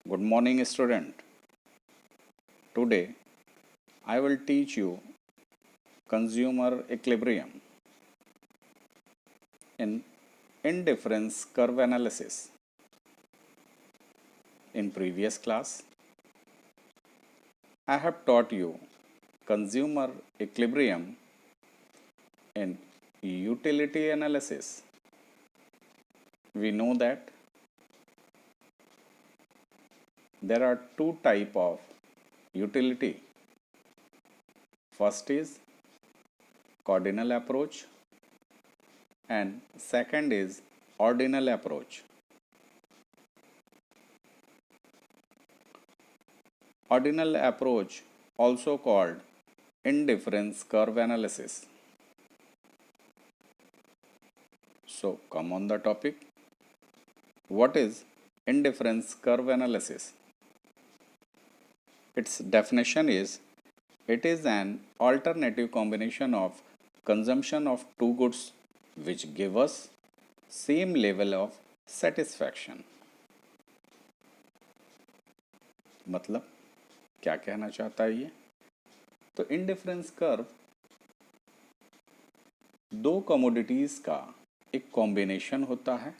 Good morning, student. Today I will teach you consumer equilibrium in indifference curve analysis. In previous class, I have taught you consumer equilibrium in utility analysis. We know that there are two types of utility. First is cardinal approach and second is ordinal approach. Ordinal approach, also called indifference curve analysis. So come on the topic. What is indifference curve analysis? Its definition is, it is an alternative combination of consumption of two goods which give us same level of satisfaction. मतलब क्या कहना चाहता है ये? तो indifference curve दो commodities का एक कॉम्बिनेशन होता है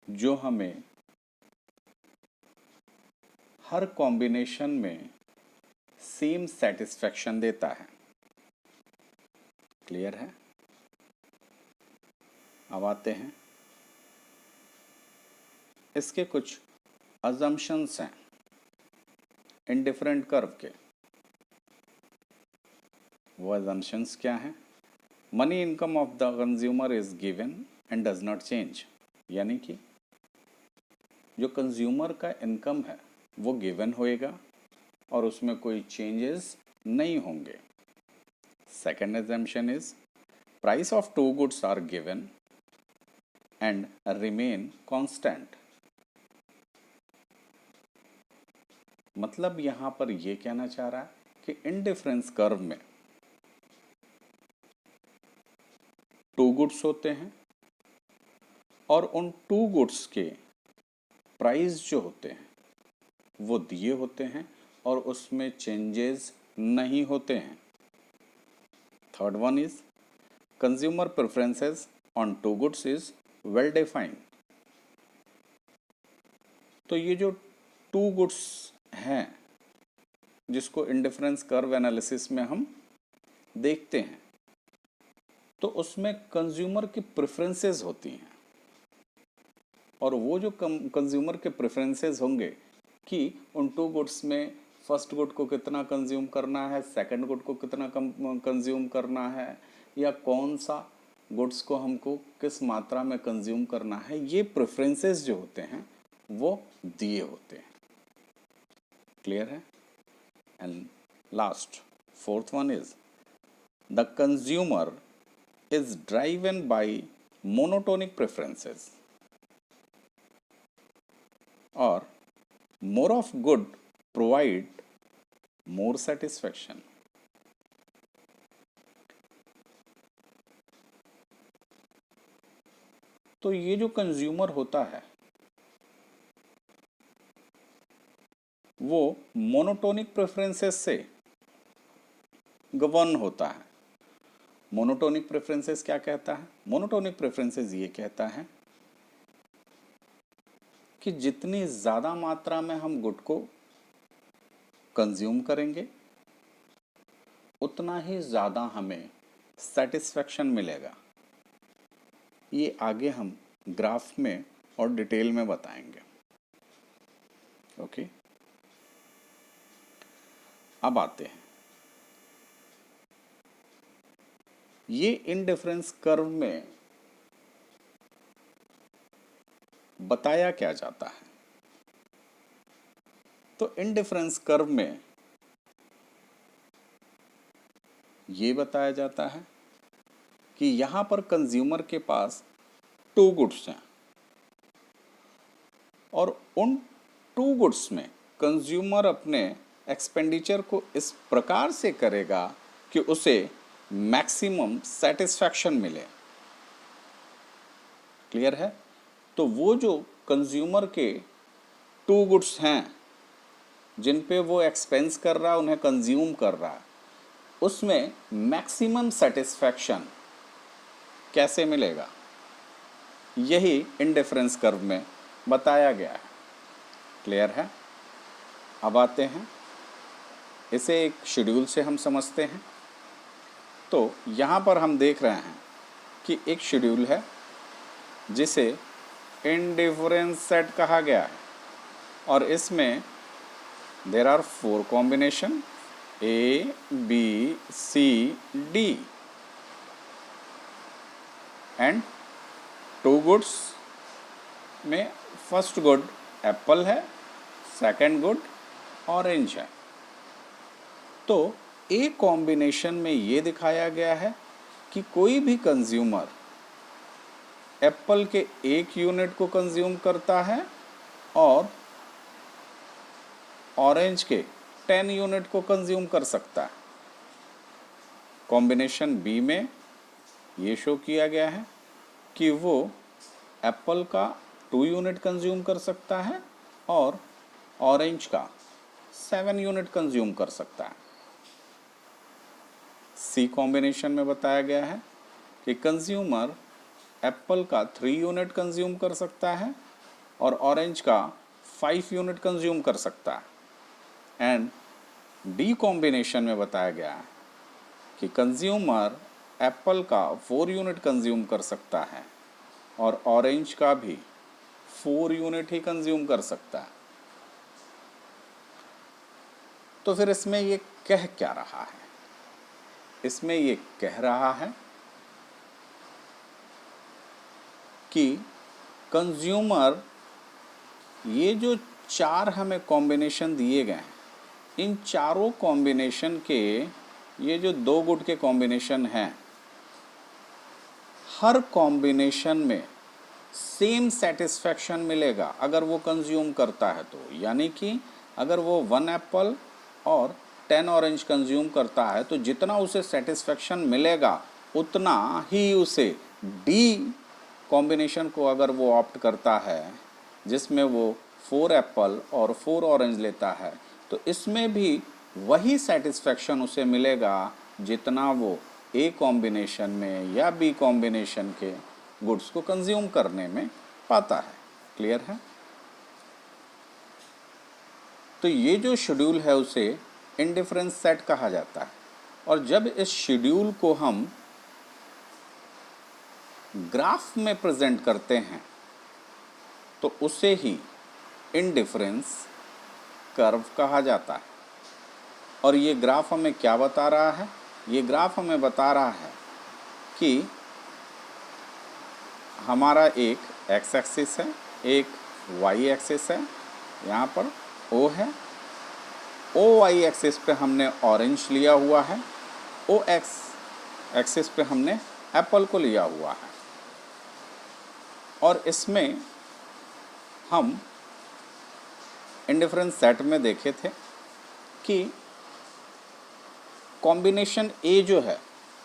जो हमें हर कॉम्बिनेशन में सेम सेटिस्फैक्शन देता है। क्लियर है? अब आते हैं, इसके कुछ अजम्पशंस हैं इंडिफरेंट कर्व के। वो अजम्पशंस क्या हैं? Money income of the consumer is given and does not change, यानी कि जो कंज्यूमर का इनकम है वो गिवन होएगा और उसमें कोई चेंजेस नहीं होंगे। Second assumption is price of two goods are given and remain constant. मतलब यहां पर ये कहना चाह रहा है कि इंडिफरेंस कर्व में टू गुड्स होते हैं और उन टू गुड्स के प्राइस जो होते हैं वो दिए होते हैं और उसमें चेंजेस नहीं होते हैं। Third one is consumer preferences on two goods is well defined. तो ये जो टू गुड्स हैं जिसको इंडिफरेंस कर्व एनालिसिस में हम देखते हैं, तो उसमें कंज्यूमर की प्रेफरेंसेस होती हैं और वो जो कंज्यूमर के प्रेफरेंसेस होंगे कि उन टू गुड्स में फर्स्ट गुड को कितना कंज्यूम करना है, सेकंड गुड को कितना कंज्यूम करना है, या कौन सा गुड्स को हमको किस मात्रा में कंज्यूम करना है, ये प्रेफरेंसेस जो होते हैं वो दिए होते हैं। क्लियर है? And last fourth one is the consumer is driven by monotonic preferences और more of good provide more satisfaction. तो ये जो कंज्यूमर होता है वो मोनोटोनिक प्रेफरेंसेस से गवर्न होता है। मोनोटोनिक प्रेफरेंसेस क्या कहता है? मोनोटोनिक प्रेफरेंसेस ये कहता है कि जितनी ज़्यादा मात्रा में हम गुड को कंज्यूम करेंगे उतना ही ज़्यादा हमें सेटिस्फैक्शन मिलेगा। ये आगे हम ग्राफ में और डिटेल में बताएंगे। ओके, अब आते हैं, ये इंडिफरेंस कर्व में बताया क्या जाता है? तो इंडिफरेंस कर्व में ये बताया जाता है कि यहां पर कंज्यूमर के पास टू गुड्स हैं और उन टू गुड्स में कंज्यूमर अपने एक्सपेंडिचर को इस प्रकार से करेगा कि उसे मैक्सिमम सेटिस्फैक्शन मिले। क्लियर है? तो वो जो कंज्यूमर के टू गुड्स हैं जिन पे वो एक्सपेंस कर रहा है, उन्हें कंज्यूम कर रहा है, उसमें मैक्सिमम सेटिस्फैक्शन कैसे मिलेगा, यही इंडिफरेंस कर्व में बताया गया है। क्लियर है? अब आते हैं, इसे एक शेड्यूल से हम समझते हैं। तो यहाँ पर हम देख रहे हैं कि एक शेड्यूल है जिसे इंडिफरेंस सेट कहा गया है, और इसमें there are 4 combination A, B, C, D and 2 goods में फर्स्ट गुड एप्पल है, सेकंड गुड ऑरेंज है। तो ए कॉम्बिनेशन में ये दिखाया गया है कि कोई भी कंज्यूमर एप्पल के 1 यूनिट को कंज्यूम करता है और ऑरेंज के 10 यूनिट को कंज्यूम कर सकता है। कॉम्बिनेशन बी में ये शो किया गया है कि वो एप्पल का 2 यूनिट कंज्यूम कर सकता है और ऑरेंज का 7 यूनिट कंज्यूम कर सकता है। सी कॉम्बिनेशन में बताया गया है कि कंज्यूमर एप्पल का 3 यूनिट कंज्यूम कर सकता है और ऑरेंज का 5 यूनिट कंज्यूम कर सकता है। एंड डी कॉम्बिनेशन में बताया गया है कि कंज्यूमर एप्पल का 4 यूनिट कंज्यूम कर सकता है और ऑरेंज का भी 4 यूनिट ही कंज्यूम कर सकता है। तो फिर इसमें ये कह क्या रहा है? इसमें ये कह रहा है कि कंज्यूमर, ये जो 4 हमें कॉम्बिनेशन दिए गए हैं, इन चारों कॉम्बिनेशन के ये जो 2 गुड के कॉम्बिनेशन हैं, हर कॉम्बिनेशन में सेम सेटिस्फैक्शन मिलेगा अगर वो कंज्यूम करता है तो। यानी कि अगर वो 1 एप्पल और 10 ऑरेंज कंज्यूम करता है तो जितना उसे सेटिस्फैक्शन मिलेगा उतना ही उसे डी कॉम्बिनेशन को अगर वो ऑप्ट करता है जिसमें वो 4 एप्पल और 4 ऑरेंज लेता है, तो इसमें भी वही सेटिस्फैक्शन उसे मिलेगा जितना वो ए कॉम्बिनेशन में या बी कॉम्बिनेशन के गुड्स को कंज्यूम करने में पाता है। क्लियर है? तो ये जो शेड्यूल है उसे इंडिफरेंस सेट कहा जाता है, और जब इस शेड्यूल को हम ग्राफ में प्रेजेंट करते हैं तो उसे ही इंडिफरेंस कर्व कहा जाता है। और ये ग्राफ हमें क्या बता रहा है? ये ग्राफ हमें बता रहा है कि हमारा एक एक्स एक्सिस है, एक वाई एक्सिस है, यहाँ पर ओ है, ओ वाई एक्सिस पे हमने ऑरेंज लिया हुआ है, ओ एक्स एक्सिस पे हमने एप्पल को लिया हुआ है। और इसमें हम इंडिफरेंस सेट में देखे थे कि कॉम्बिनेशन ए जो है,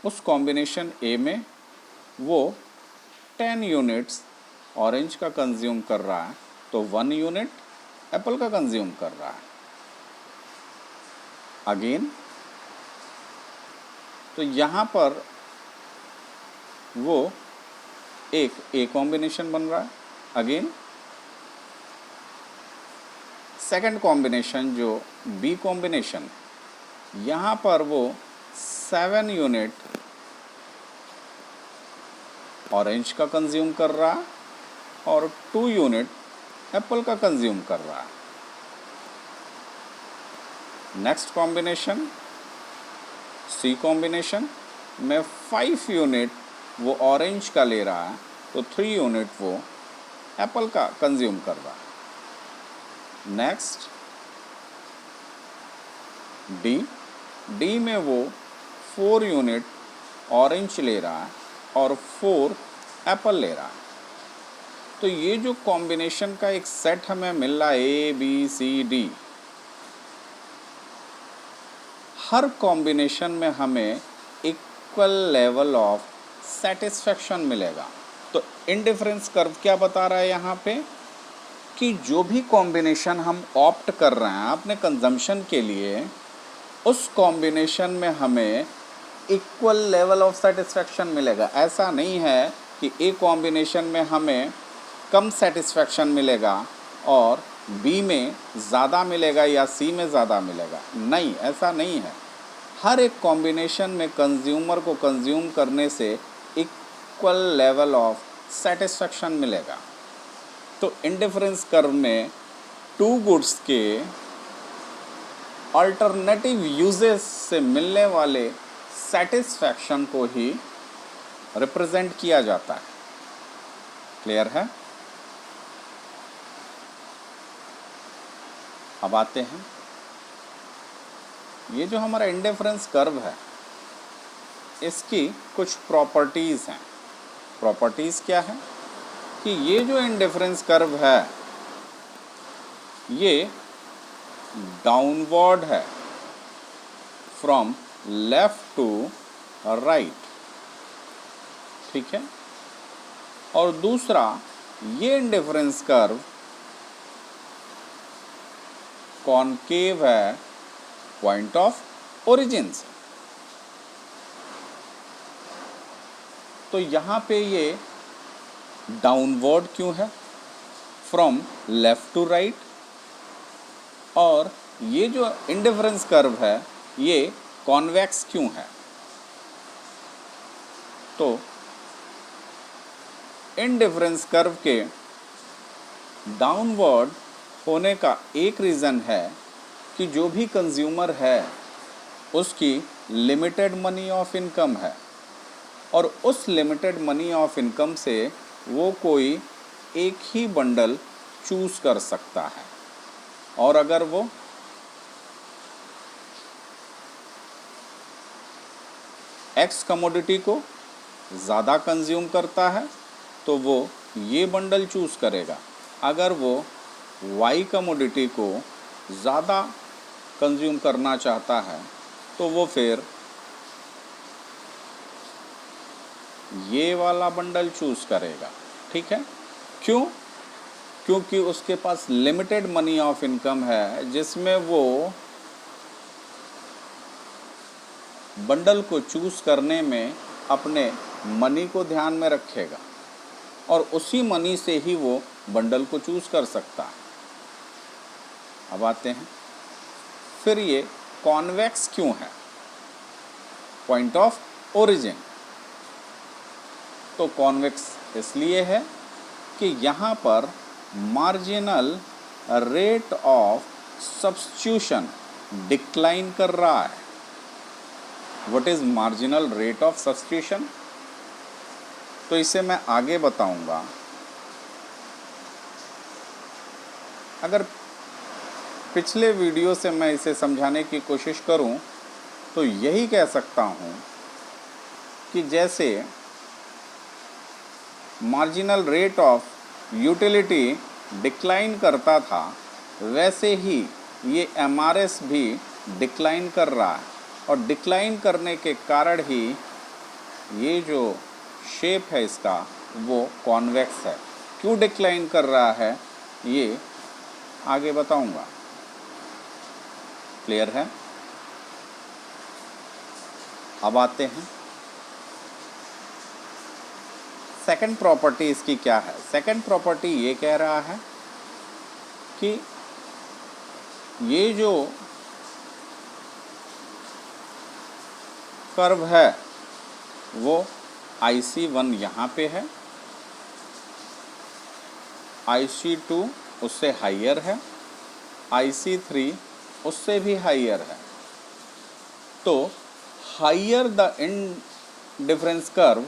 उस कॉम्बिनेशन ए में वो 10 यूनिट्स ऑरेंज का कंज्यूम कर रहा है तो 1 यूनिट एप्पल का कंज्यूम कर रहा है। अगेन तो यहाँ पर वो एक ए कॉम्बिनेशन बन रहा है। अगेन सेकंड कॉम्बिनेशन जो बी कॉम्बिनेशन, यहाँ पर वो 7 यूनिट ऑरेंज का कंज्यूम कर रहा है और 2 यूनिट एप्पल का कंज्यूम कर रहा है। नेक्स्ट कॉम्बिनेशन सी कॉम्बिनेशन में 5 यूनिट वो ऑरेंज का ले रहा है तो 3 यूनिट वो एप्पल का कंज्यूम कर रहा है। नेक्स्ट डी में वो 4 यूनिट ऑरेंज ले रहा है और 4 एप्पल ले रहा है। तो ये जो कॉम्बिनेशन का एक सेट हमें मिल रहा है ए बी सी डी, हर कॉम्बिनेशन में हमें इक्वल लेवल ऑफ सेटिस्फैक्शन मिलेगा। तो इंडिफरेंस कर्व क्या बता रहा है यहाँ पे कि जो भी कॉम्बिनेशन हम ऑप्ट कर रहे हैं अपने कंजम्पशन के लिए, उस कॉम्बिनेशन में हमें इक्वल लेवल ऑफ सेटिस्फैक्शन मिलेगा। ऐसा नहीं है कि ए कॉम्बिनेशन में हमें कम सेटिस्फैक्शन मिलेगा और बी में ज़्यादा मिलेगा या सी में ज़्यादा मिलेगा। नहीं, ऐसा नहीं है। हर एक कॉम्बिनेशन में कंज्यूमर को कंज्यूम करने से इक्वल लेवल ऑफ सेटिस्फैक्शन मिलेगा। तो इंडिफरेंस कर्व में टू गुड्स के अल्टरनेटिव यूजेस से मिलने वाले सेटिस्फैक्शन को ही रिप्रेजेंट किया जाता है। क्लियर है? अब आते हैं, ये जो हमारा इंडिफरेंस कर्व है इसकी कुछ प्रॉपर्टीज़ हैं। प्रॉपर्टीज़ क्या है कि ये जो इंडिफरेंस कर्व है ये डाउनवर्ड है फ्रॉम लेफ्ट टू राइट, ठीक है। और दूसरा, ये इंडिफरेंस कर्व कॉनकेव है पॉइंट ऑफ ओरिजिन से। तो यहाँ पे ये डाउनवर्ड क्यों है फ्रॉम लेफ्ट टू राइट, और ये जो इंडिफरेंस कर्व है ये कॉन्वेक्स क्यों है? तो इंडिफरेंस कर्व के डाउनवर्ड होने का एक रीज़न है कि जो भी कंज्यूमर है उसकी लिमिटेड मनी ऑफ इनकम है और उस लिमिटेड मनी ऑफ इनकम से वो कोई एक ही बंडल चूज कर सकता है। और अगर वो एक्स कमोडिटी को ज़्यादा कंज्यूम करता है तो वो ये बंडल चूज करेगा। अगर वो वाई कमोडिटी को ज़्यादा कंज्यूम करना चाहता है तो वो फिर ये वाला बंडल चूज करेगा, ठीक है। क्यों? क्योंकि उसके पास लिमिटेड मनी ऑफ इनकम है जिसमें वो बंडल को चूज करने में अपने मनी को ध्यान में रखेगा और उसी मनी से ही वो बंडल को चूज कर सकता है। अब आते हैं, फिर ये कॉन्वेक्स क्यों है? Point of origin. तो कॉन्वेक्स इसलिए है कि यहाँ पर marginal rate of substitution decline कर रहा है। What is marginal rate of substitution? तो इसे मैं आगे बताऊंगा। अगर पिछले वीडियो से मैं इसे समझाने की कोशिश करूं तो यही कह सकता हूं कि जैसे marginal rate of utility decline करता था वैसे ही ये एमआरएस भी डिक्लाइन कर रहा है और डिक्लाइन करने के कारण ही ये जो शेप है इसका वो कॉन्वेक्स है। क्यों डिक्लाइन कर रहा है ये आगे बताऊंगा। क्लियर है? अब आते हैं, सेकंड प्रॉपर्टी इसकी क्या है। सेकंड प्रॉपर्टी ये कह रहा है कि ये जो कर्व है वो IC1 यहाँ पे है, IC2 उससे हाइयर है, IC3 उससे भी हाइयर है। तो higher the indifference curve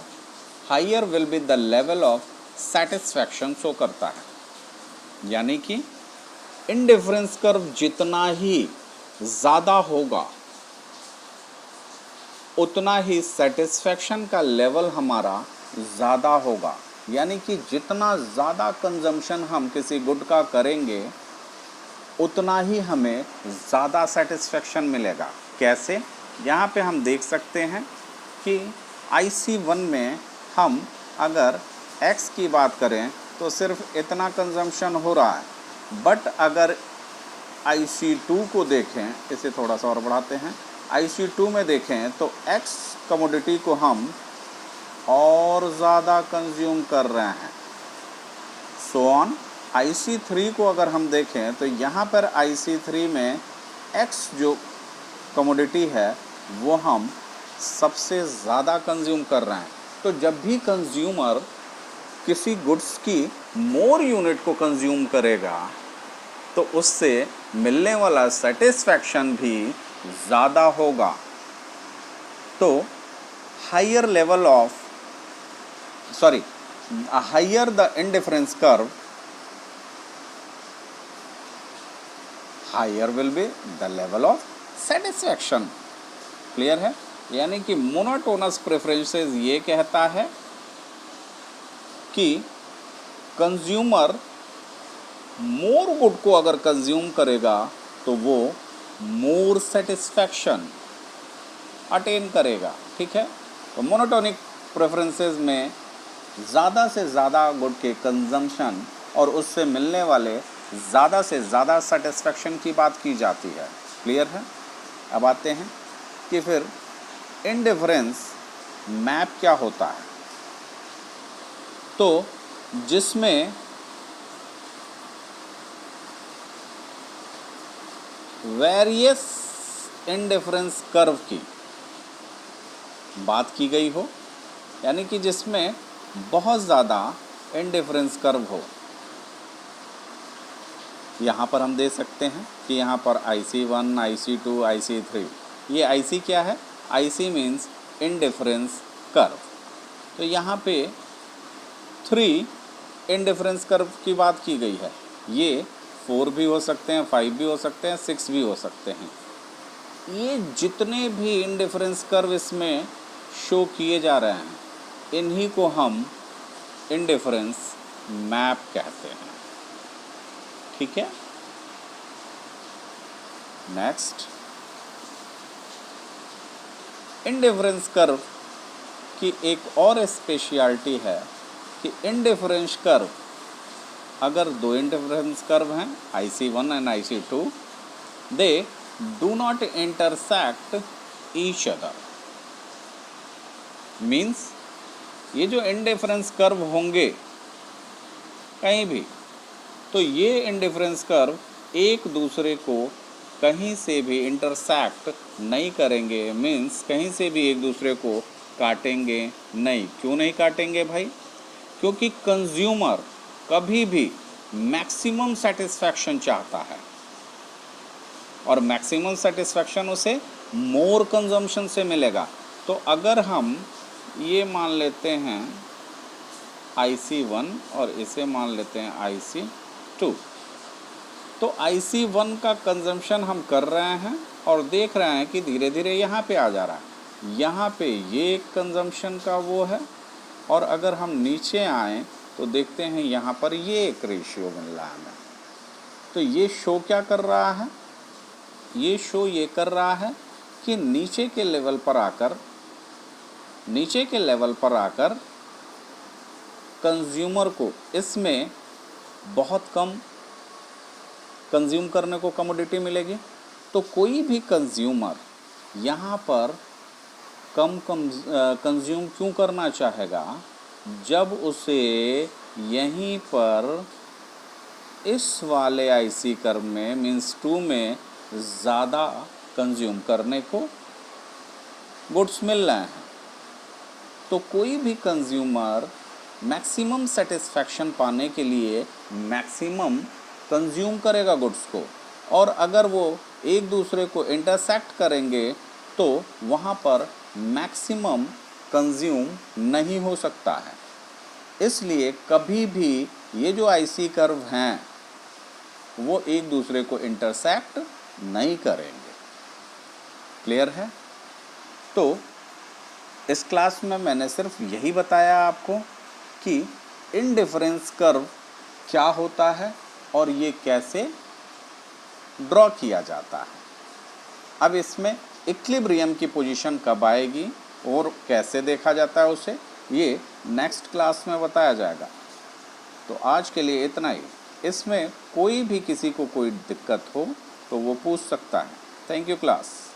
higher will be the level of satisfaction show करता है। यानी कि इंडिफरेंस कर्व जितना ही ज़्यादा होगा उतना ही सेटिस्फैक्शन का लेवल हमारा ज़्यादा होगा। यानी कि जितना ज़्यादा कंजम्पशन हम किसी गुड का करेंगे उतना ही हमें ज़्यादा सेटिस्फैक्शन मिलेगा। कैसे? यहाँ पे हम देख सकते हैं कि IC1 में हम अगर x की बात करें तो सिर्फ इतना कंजम्पशन हो रहा है, बट अगर IC2 को देखें, इसे थोड़ा सा और बढ़ाते हैं, IC2 में देखें तो x कमोडिटी को हम और ज़्यादा कंज्यूम कर रहे हैं। सो ऑन IC3 को अगर हम देखें तो यहाँ पर IC3 में x जो कमोडिटी है वो हम सबसे ज़्यादा कंज्यूम कर रहे हैं। तो जब भी कंज्यूमर किसी गुड्स की मोर यूनिट को कंज्यूम करेगा तो उससे मिलने वाला सेटिस्फैक्शन भी ज़्यादा होगा। तो higher level of higher the indifference curve, higher will be the level of satisfaction. Clear है? यानी कि मोनोटोनस प्रेफरेंसेस ये कहता है कि कंज्यूमर मोर गुड को अगर कंज्यूम करेगा तो वो मोर सेटिस्फैक्शन अटेन करेगा। ठीक है? तो मोनोटोनिक प्रेफरेंसेस में ज़्यादा से ज़्यादा गुड के कंजम्पशन और उससे मिलने वाले ज़्यादा से ज़्यादा सेटिस्फैक्शन की बात की जाती है। क्लियर है? अब आते हैं कि फिर इंडिफरेंस मैप क्या होता है। तो जिसमें वेरियस इंडिफरेंस कर्व की बात की गई हो, यानी कि जिसमें बहुत ज़्यादा इंडिफरेंस कर्व हो। यहाँ पर हम दे सकते हैं कि यहाँ पर IC1, IC2, IC3। ये IC क्या है? IC means indifference curve. तो यहाँ पे 3 इंडिफरेंस कर्व की बात की गई है। ये 4 भी हो सकते हैं, 5 भी हो सकते हैं, 6 भी हो सकते हैं। ये जितने भी इंडिफरेंस कर्व इसमें शो किए जा रहे हैं, इन्हीं को हम इंडिफरेंस मैप कहते हैं। ठीक है? नेक्स्ट, इंडिफरेंस कर्व की एक और स्पेशलिटी है कि इंडिफरेंस कर्व, अगर 2 इंडिफरेंस कर्व हैं IC1 and IC2, they do not intersect each other. Means ये जो इंडिफरेंस कर्व होंगे कहीं भी, तो ये इंडिफरेंस कर्व एक दूसरे को कहीं से भी इंटरसेक्ट नहीं करेंगे। मीन्स कहीं से भी एक दूसरे को काटेंगे नहीं। क्यों नहीं काटेंगे भाई? क्योंकि कंज्यूमर कभी भी मैक्सिमम सेटिस्फैक्शन चाहता है और मैक्सिमम सेटिस्फैक्शन उसे मोर कंजम्पशन से मिलेगा। तो अगर हम ये मान लेते हैं IC1 और इसे मान लेते हैं IC2, तो IC1 का कंजम्पशन हम कर रहे हैं और देख रहे हैं कि धीरे धीरे यहाँ पे आ जा रहा है। यहाँ पे ये कंजम्पशन का वो है, और अगर हम नीचे आएँ तो देखते हैं यहाँ पर ये एक रेशियो मिल रहा है हमें। तो ये शो क्या कर रहा है? ये शो ये कर रहा है कि नीचे के लेवल पर आकर कंज्यूमर को इसमें बहुत कम कंज्यूम करने को कमोडिटी मिलेगी। तो कोई भी कंज्यूमर यहाँ पर कम कंज्यूम क्यों करना चाहेगा, जब उसे यहीं पर इस वाले IC कर्व में मीन्स 2 में ज़्यादा कंज्यूम करने को गुड्स मिल रहे हैं। तो कोई भी कंज्यूमर मैक्सिमम सेटिस्फैक्शन पाने के लिए मैक्सिमम कंज्यूम करेगा गुड्स को, और अगर वो एक दूसरे को इंटरसेक्ट करेंगे तो वहाँ पर मैक्सिमम कंज्यूम नहीं हो सकता है। इसलिए कभी भी ये जो IC कर्व हैं वो एक दूसरे को इंटरसेक्ट नहीं करेंगे। क्लियर है? तो इस क्लास में मैंने सिर्फ यही बताया आपको कि इंडिफरेंस कर्व क्या होता है और ये कैसे ड्रॉ किया जाता है। अब इसमें इक्विलिब्रियम की पोजीशन कब आएगी और कैसे देखा जाता है उसे, ये नेक्स्ट क्लास में बताया जाएगा। तो आज के लिए इतना ही। इसमें कोई भी किसी को कोई दिक्कत हो तो वो पूछ सकता है। Thank you class.